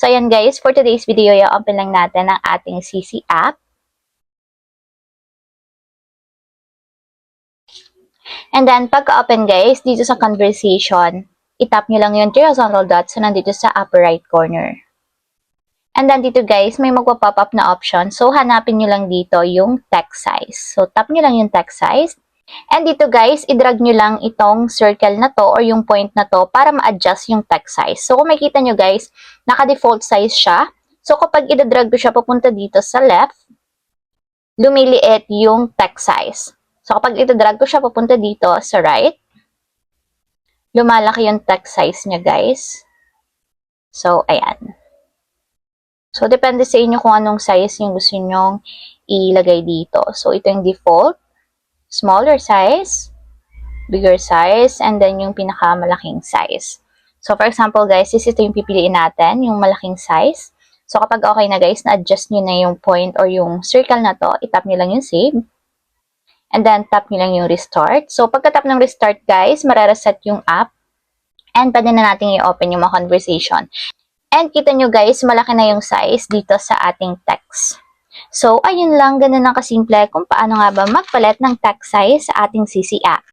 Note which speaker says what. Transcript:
Speaker 1: So, ayan guys, for today's video, i-open lang natin ang ating CC app. And then, pagka-open guys, dito sa conversation, itap nyo lang yung three horizontal dots na nandito sa upper right corner. And then dito guys, may magpa-pop up na option. So, hanapin nyo lang dito yung text size. So, tap nyo lang yung text size. And dito guys, i-drag nyo lang itong circle na to or yung point na to para ma-adjust yung text size. So, kung makikita nyo guys, naka-default size siya. So, kapag i-drag ko siya papunta dito sa left, lumiliit yung text size. So, kapag i-drag ko siya papunta dito sa right, lumalaki yung text size niya guys. So, ayan. So, depende sa inyo kung anong size yung gusto nyong ilagay dito. So, ito yung default, smaller size, bigger size, and then yung pinakamalaking size. So, for example, guys, ito yung pipiliin natin, yung malaking size. So, kapag okay na guys, na-adjust nyo na yung point or yung circle na to, itap nyo lang yung save. And then, tap nyo lang yung restart. So, pagka-tap ng restart, guys, marareset yung app. And pwede na natin i-open yung mga conversation. And kita nyo guys, malaki na yung size dito sa ating text. So, ayun lang, ganun lang kasimple kung paano nga ba magpalit ng text size sa ating CC app.